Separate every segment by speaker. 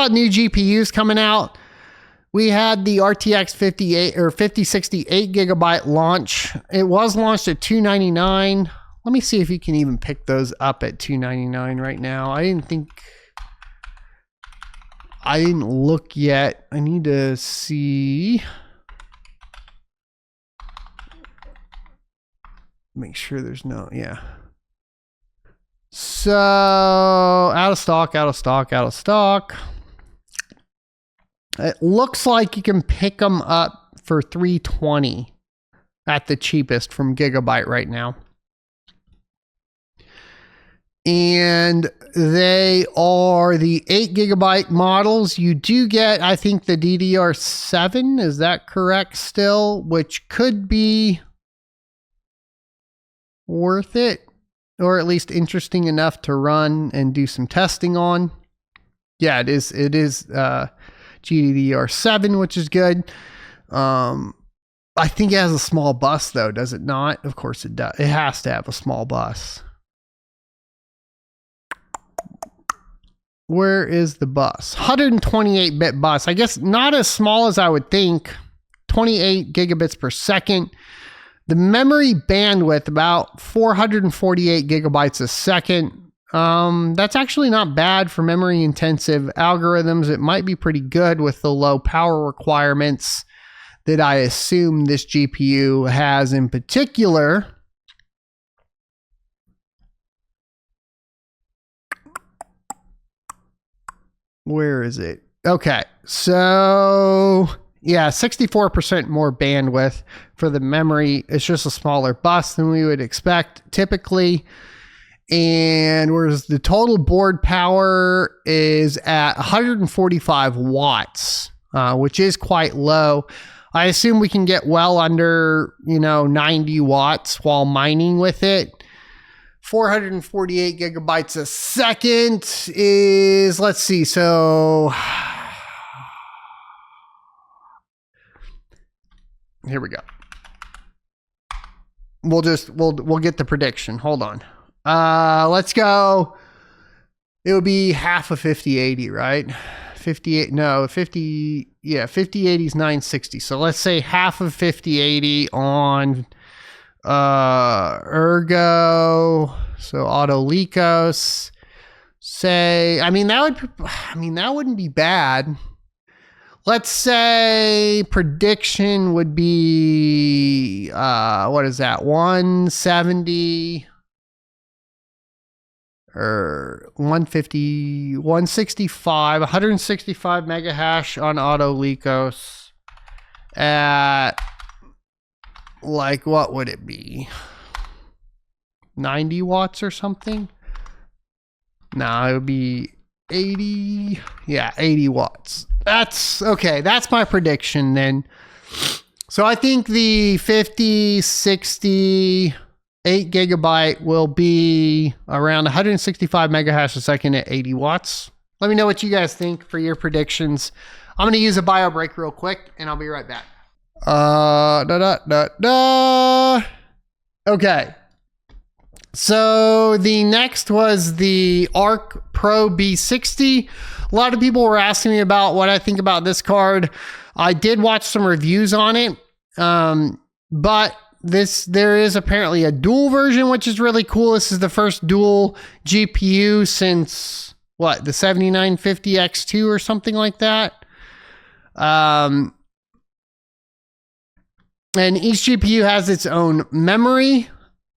Speaker 1: about new GPUs coming out. We had the RTX 5060 8GB launch. It was launched at $299. Let me see if you can even pick those up at $299 right now. I didn't look yet. I need to see. Make sure there's no, yeah. So out of stock. It looks like you can pick them up for $320 at the cheapest from Gigabyte right now. And they are the 8GB models. You do get, I think, the DDR7. Is that correct still? Which could be worth it, or at least interesting enough to run and do some testing on. Yeah, it is GDDR7, which is good. I think it has a small bus though, does it not? Of course it does. It has to have a small bus. Where is the bus? 128-bit bus. I guess not as small as I would think. 28 gigabits per second. The memory bandwidth, about 448 gigabytes a second. That's actually not bad for memory intensive algorithms. It might be pretty good with the low power requirements that I assume this GPU has in particular. Where is it? Okay, so yeah, 64% more bandwidth for the memory. It's just a smaller bus than we would expect typically. And whereas the total board power is at 145 watts, which is quite low. I assume we can get well under, 90 watts while mining with it. 448 gigabytes a second is, let's see, so here we go. We'll get the prediction. Hold on. Let's go. It would be half of 5080, right? 5080 is 960. So let's say half of 5080 on Ergo, so Autolicos. Say, that wouldn't be bad. Let's say prediction would be what is that? 170 or 150, 165, 165 mega hash on Autolicos at, like, what would it be? 90 watts or something? No, it would be 80. Yeah, 80 watts. That's okay. That's my prediction then. So I think the 5060 8GB will be around 165 megahash a second at 80 watts. Let me know what you guys think for your predictions. I'm going to use a bio break real quick and I'll be right back. Okay. So the next was the Arc Pro B60. A lot of people were asking me about what I think about this card. I did watch some reviews on it. But there is apparently a dual version, which is really cool. This is the first dual GPU since what, the 7950 X2 or something like that. And each GPU has its own memory.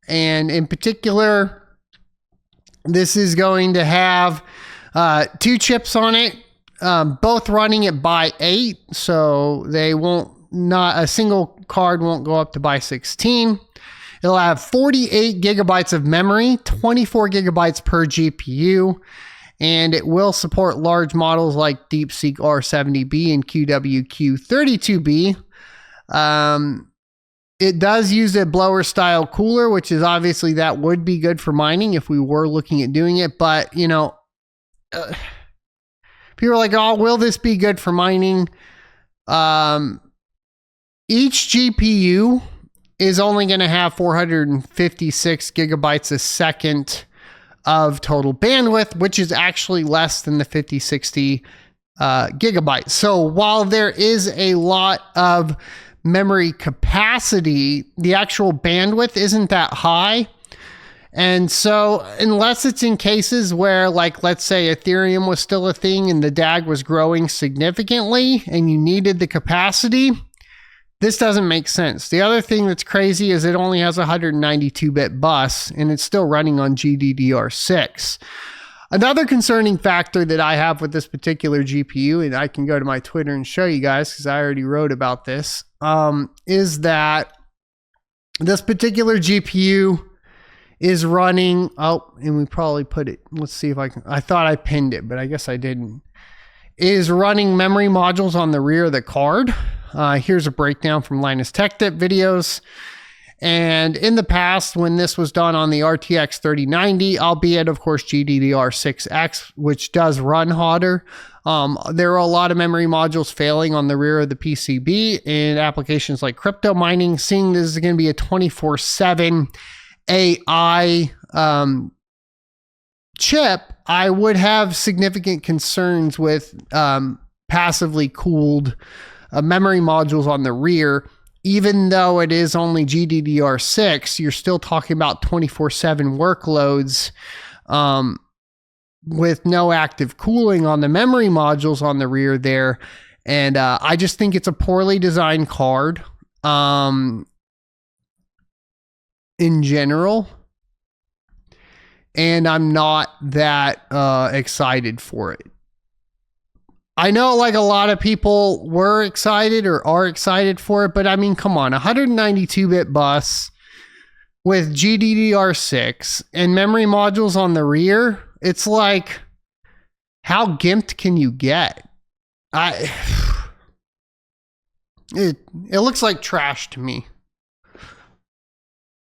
Speaker 1: And in particular, this is going to have 2 chips on it, both running at by 8. So not a single card won't go up to by 16. It'll have 48 gigabytes of memory, 24 gigabytes per GPU, and it will support large models like DeepSeek R70B and QWQ32B. It does use a blower style cooler, which is obviously that would be good for mining if we were looking at doing it. But, people are like, oh, will this be good for mining? Each GPU is only going to have 456 gigabytes a second of total bandwidth, which is actually less than the 5060 gigabytes. So while there is a lot of memory capacity, the actual bandwidth isn't that high. And so unless it's in cases where, like, let's say Ethereum was still a thing and the DAG was growing significantly and you needed the capacity, this doesn't make sense. The other thing that's crazy is it only has a 192-bit bus and it's still running on GDDR6. Another concerning factor that I have with this particular GPU, and I can go to my Twitter and show you guys because I already wrote about this, is that this particular GPU is running, and we probably put it, let's see if I can, I thought I pinned it, but I guess I didn't, is running memory modules on the rear of the card. Here's a breakdown from Linus Tech Tip videos. And in the past, when this was done on the RTX 3090, albeit of course GDDR6X, which does run hotter, there are a lot of memory modules failing on the rear of the PCB in applications like crypto mining. Seeing this is going to be a 24/7 AI chip, I would have significant concerns with passively cooled memory modules on the rear. Even though it is only GDDR6, you're still talking about 24/7 workloads with no active cooling on the memory modules on the rear there. And I just think it's a poorly designed card in general. And I'm not that excited for it. I know like a lot of people were excited or are excited for it, but I mean, come on, 192-bit bus with GDDR6 and memory modules on the rear. It's like, how gimped can you get? It looks like trash to me.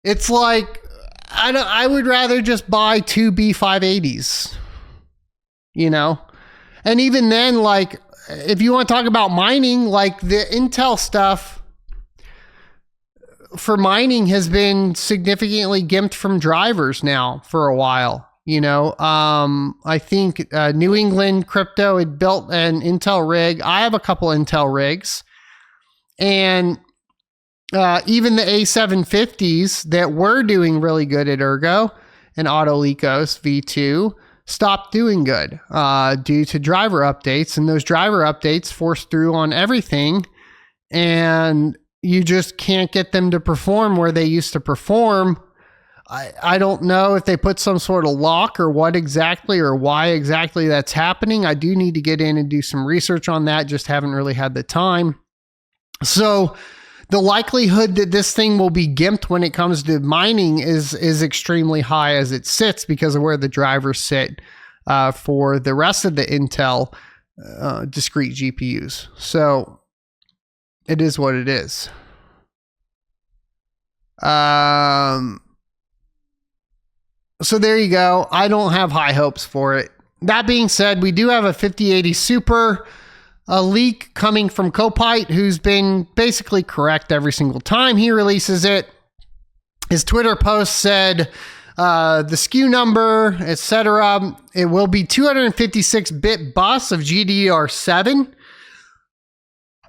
Speaker 1: It's like, I would rather just buy two B580s, you know? And even then, like, if you want to talk about mining, like the Intel stuff for mining has been significantly gimped from drivers now for a while. You know, I think New England Crypto had built an Intel rig. I have a couple Intel rigs. And even the A750s that were doing really good at Ergo and Autolicos V2 stopped doing good due to driver updates, and those driver updates forced through on everything, and you just can't get them to perform where they used to perform. I don't know if they put some sort of lock or what exactly or why exactly that's happening. I do need to get in and do some research on that, just haven't really had the time. So the likelihood that this thing will be gimped when it comes to mining is extremely high as it sits because of where the drivers sit for the rest of the Intel discrete GPUs. So it is what it is. So there you go. I don't have high hopes for it. That being said, we do have a 5080 Super, a leak coming from Copite, who's been basically correct every single time he releases it. His Twitter post said the SKU number, etc. It will be 256-bit bus of GDDR7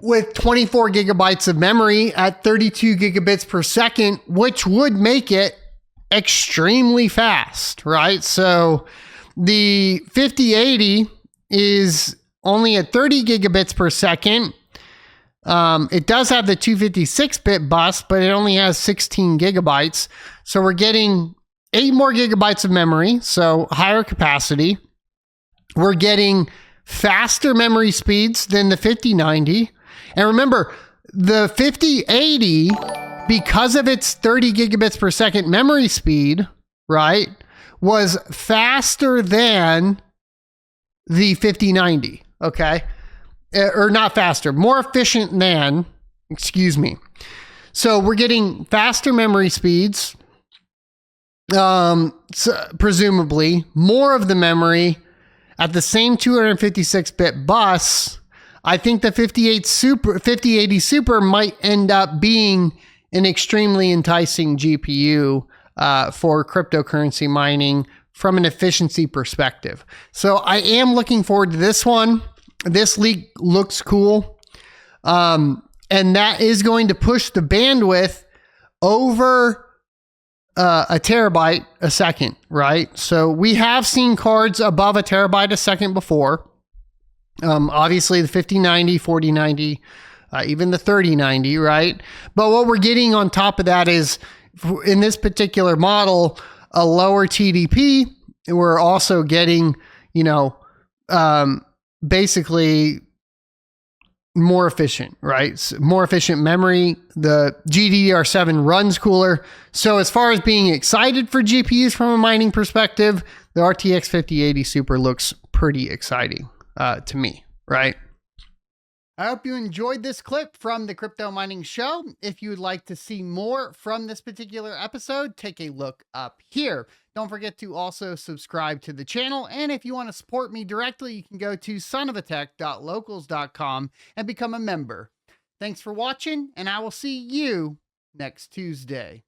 Speaker 1: with 24 gigabytes of memory at 32 gigabits per second, which would make it extremely fast, right? So the 5080 is only at 30 gigabits per second. It does have the 256-bit bus, but it only has 16 gigabytes. So we're getting 8 more gigabytes of memory, so higher capacity. We're getting faster memory speeds than the 5090. And remember, the 5080, because of its 30 gigabits per second memory speed, right, was faster than the 5090. Okay. Or not faster, more efficient than, excuse me. So we're getting faster memory speeds, so presumably more of the memory at the same 256-bit bus. I think the 5080 Super might end up being an extremely enticing GPU for cryptocurrency mining from an efficiency perspective. So I am looking forward to this one. This leak looks cool. And that is going to push the bandwidth over a terabyte a second, right? So we have seen cards above a terabyte a second before. Obviously the 5090, 4090, even the 3090, right? But what we're getting on top of that is, in this particular model, a lower TDP. We're also getting, you know, basically more efficient, right? More efficient memory. The GDDR7 runs cooler. So as far as being excited for GPUs from a mining perspective, the RTX 5080 Super looks pretty exciting to me, right? I hope you enjoyed this clip from the Crypto Mining Show. If you would like to see more from this particular episode, take a look up here. Don't forget to also subscribe to the channel. And if you want to support me directly, you can go to sonofatech.locals.com and become a member. Thanks for watching, and I will see you next Tuesday.